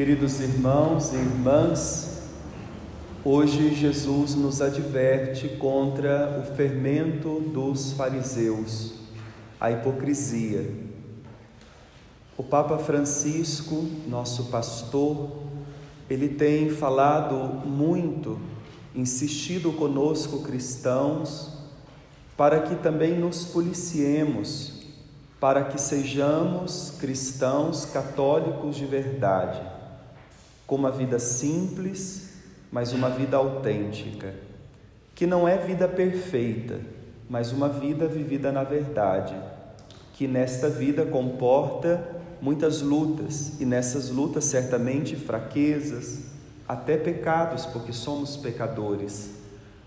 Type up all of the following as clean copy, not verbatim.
Queridos irmãos e irmãs, hoje Jesus nos adverte contra o fermento dos fariseus, a hipocrisia. O Papa Francisco, nosso pastor, ele tem falado muito, insistido conosco cristãos, para que também nos policiemos, para que sejamos cristãos católicos de verdade, com uma vida simples, mas uma vida autêntica, que não é vida perfeita, mas uma vida vivida na verdade, que nesta vida comporta muitas lutas, e nessas lutas certamente fraquezas, até pecados, porque somos pecadores,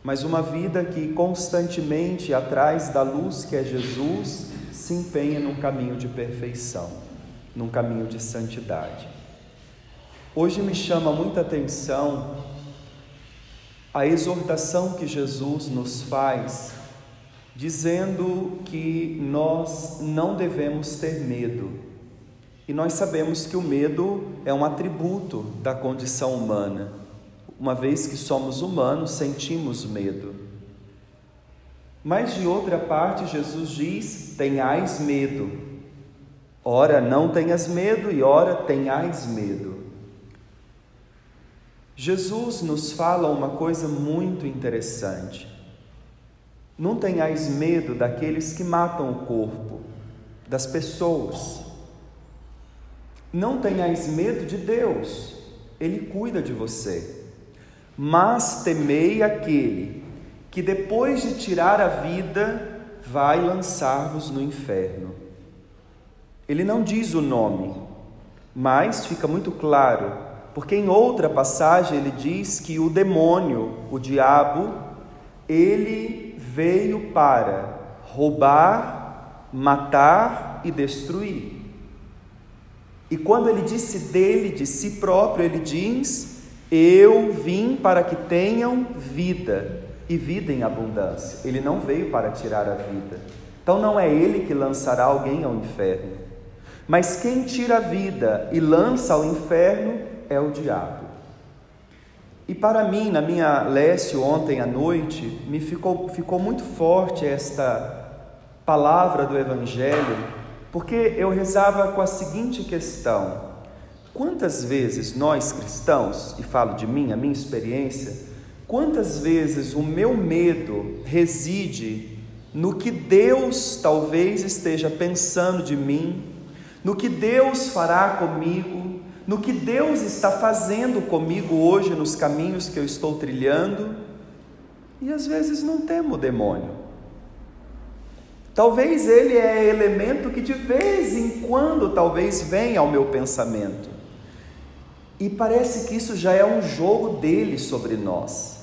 mas uma vida que constantemente, atrás da luz que é Jesus, se empenha num caminho de perfeição, num caminho de santidade. Hoje me chama muita atenção a exortação que Jesus nos faz, dizendo que nós não devemos ter medo. E nós sabemos que o medo é um atributo da condição humana. Uma vez que somos humanos, sentimos medo. Mas de outra parte, Jesus diz: tenhais medo. Ora, não tenhas medo, e ora, tenhais medo. Jesus nos fala uma coisa muito interessante. Não tenhais medo daqueles que matam o corpo, das pessoas. Não tenhais medo de Deus, Ele cuida de você. Mas temei aquele que depois de tirar a vida, vai lançar-vos no inferno. Ele não diz o nome, mas fica muito claro, porque em outra passagem ele diz que o demônio, o diabo, ele veio para roubar, matar e destruir. E quando ele disse dele, de si próprio, ele diz: eu vim para que tenham vida, e vida em abundância. Ele não veio para tirar a vida. Então não é ele que lançará alguém ao inferno, mas quem tira a vida e lança ao inferno é o diabo. E para mim, na minha lécio ontem à noite, me ficou muito forte esta palavra do Evangelho, porque eu rezava com a seguinte questão: quantas vezes nós cristãos, e falo de mim, a minha experiência, quantas vezes o meu medo reside no que Deus talvez esteja pensando de mim, no que Deus fará comigo, no que Deus está fazendo comigo hoje nos caminhos que eu estou trilhando, e às vezes não temo o demônio. Talvez ele é elemento que de vez em quando talvez venha ao meu pensamento, e parece que isso já é um jogo dele sobre nós.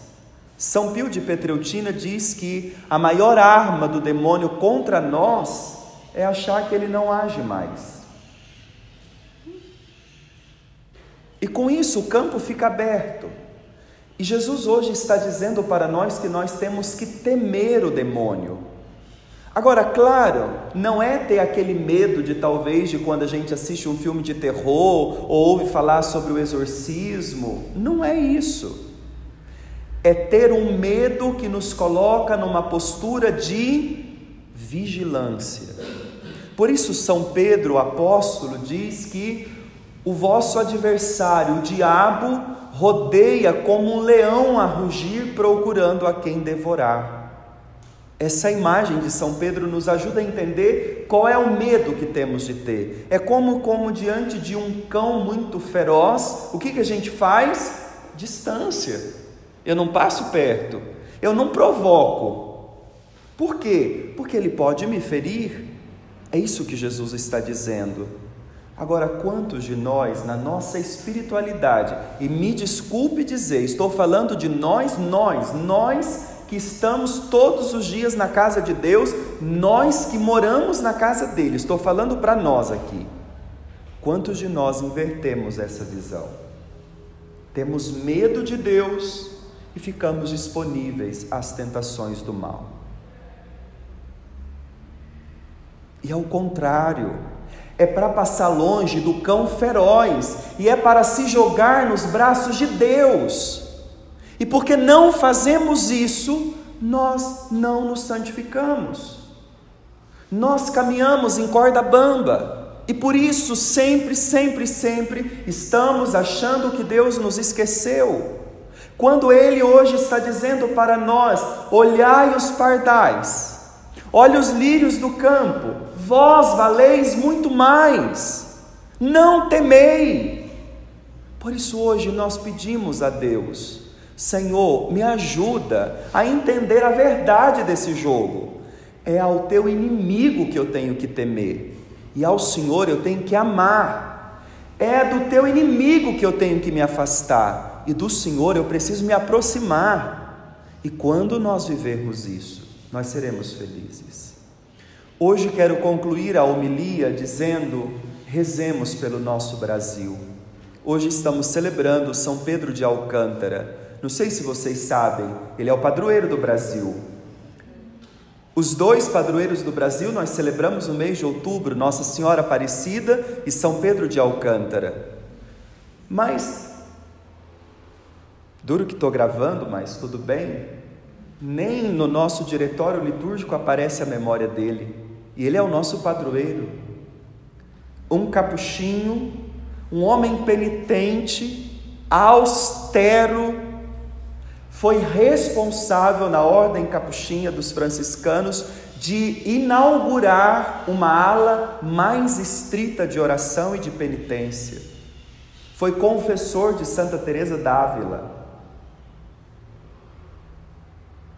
São Pio de Petreutina diz que a maior arma do demônio contra nós é achar que ele não age mais. E com isso o campo fica aberto. E Jesus hoje está dizendo para nós que nós temos que temer o demônio. Agora, claro, não é ter aquele medo de talvez de quando a gente assiste um filme de terror ou ouve falar sobre o exorcismo. Não é isso. É ter um medo que nos coloca numa postura de vigilância. Por isso São Pedro, o apóstolo, diz que o vosso adversário, o diabo, rodeia como um leão a rugir, procurando a quem devorar. Essa imagem de São Pedro nos ajuda a entender qual é o medo que temos de ter. É como diante de um cão muito feroz, o que a gente faz? Distância. Eu não passo perto, eu não provoco. Por quê? Porque ele pode me ferir. É isso que Jesus está dizendo. Agora, quantos de nós, na nossa espiritualidade, e me desculpe dizer, estou falando de nós que estamos todos os dias na casa de Deus, nós que moramos na casa dele, estou falando para nós aqui. Quantos de nós invertemos essa visão? Temos medo de Deus e ficamos disponíveis às tentações do mal. E ao contrário, é para passar longe do cão feroz e é para se jogar nos braços de Deus. E porque não fazemos isso, nós não nos santificamos. Nós caminhamos em corda bamba e por isso sempre estamos achando que Deus nos esqueceu. Quando Ele hoje está dizendo para nós: olhai os pardais, olhe os lírios do campo, vós valeis muito mais, não temei. Por isso hoje nós pedimos a Deus: Senhor, me ajuda a entender a verdade desse jogo. É ao teu inimigo que eu tenho que temer, e ao Senhor eu tenho que amar. É do teu inimigo que eu tenho que me afastar, e do Senhor eu preciso me aproximar. E quando nós vivermos isso, nós seremos felizes. Hoje quero concluir a homilia dizendo: rezemos pelo nosso Brasil. Hoje estamos celebrando São Pedro de Alcântara. Não sei se vocês sabem, ele é o padroeiro do Brasil. Os dois padroeiros do Brasil nós celebramos no mês de outubro, Nossa Senhora Aparecida e São Pedro de Alcântara. Mas, duro que estou gravando, mas tudo bem, nem no nosso diretório litúrgico aparece a memória dele. E ele é o nosso padroeiro. Um capuchinho, um homem penitente, austero, foi responsável na ordem capuchinha dos franciscanos de inaugurar uma ala mais estrita de oração e de penitência. Foi confessor de Santa Teresa d'Ávila.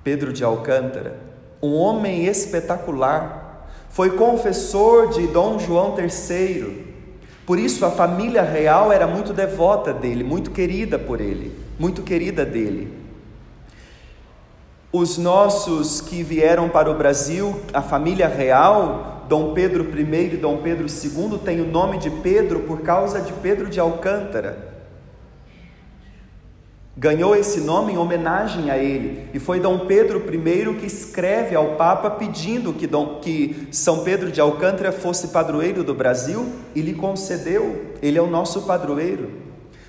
Pedro de Alcântara, um homem espetacular, foi confessor de Dom João III. Por isso a família real era muito devota dele, muito querida por ele, muito querida dele. Os nossos que vieram para o Brasil, a família real, Dom Pedro I e Dom Pedro II, tem o nome de Pedro por causa de Pedro de Alcântara. Ganhou esse nome em homenagem a ele, e foi Dom Pedro I que escreve ao Papa pedindo que São Pedro de Alcântara fosse padroeiro do Brasil, e lhe concedeu. Ele é o nosso padroeiro.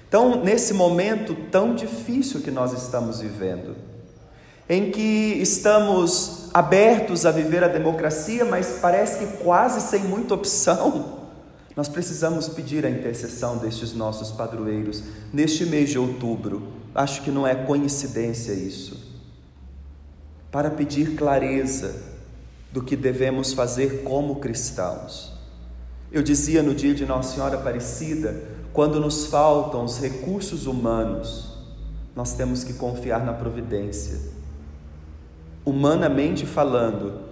Então, nesse momento tão difícil que nós estamos vivendo, em que estamos abertos a viver a democracia, mas parece que quase sem muita opção, nós precisamos pedir a intercessão destes nossos padroeiros neste mês de outubro. Acho que não é coincidência isso, para pedir clareza do que devemos fazer como cristãos. Eu dizia no dia de Nossa Senhora Aparecida, quando nos faltam os recursos humanos, nós temos que confiar na providência. Humanamente falando,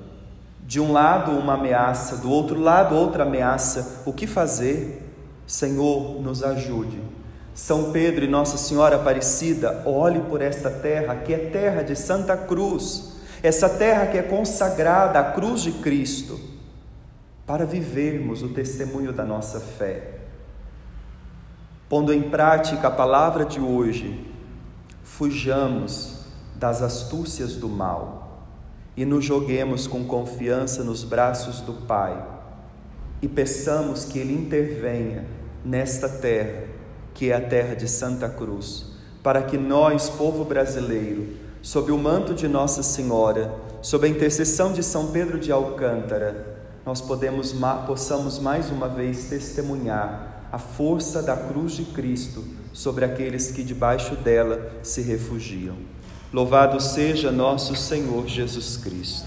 de um lado uma ameaça, do outro lado outra ameaça, o que fazer? Senhor, nos ajude. São Pedro e Nossa Senhora Aparecida, olhe por esta terra, que é terra de Santa Cruz, essa terra que é consagrada à cruz de Cristo, para vivermos o testemunho da nossa fé. Pondo em prática a palavra de hoje, fujamos das astúcias do mal e nos joguemos com confiança nos braços do Pai e peçamos que Ele intervenha nesta terra, que é a terra de Santa Cruz, para que nós, povo brasileiro, sob o manto de Nossa Senhora, sob a intercessão de São Pedro de Alcântara, nós possamos mais uma vez testemunhar a força da cruz de Cristo sobre aqueles que debaixo dela se refugiam. Louvado seja nosso Senhor Jesus Cristo.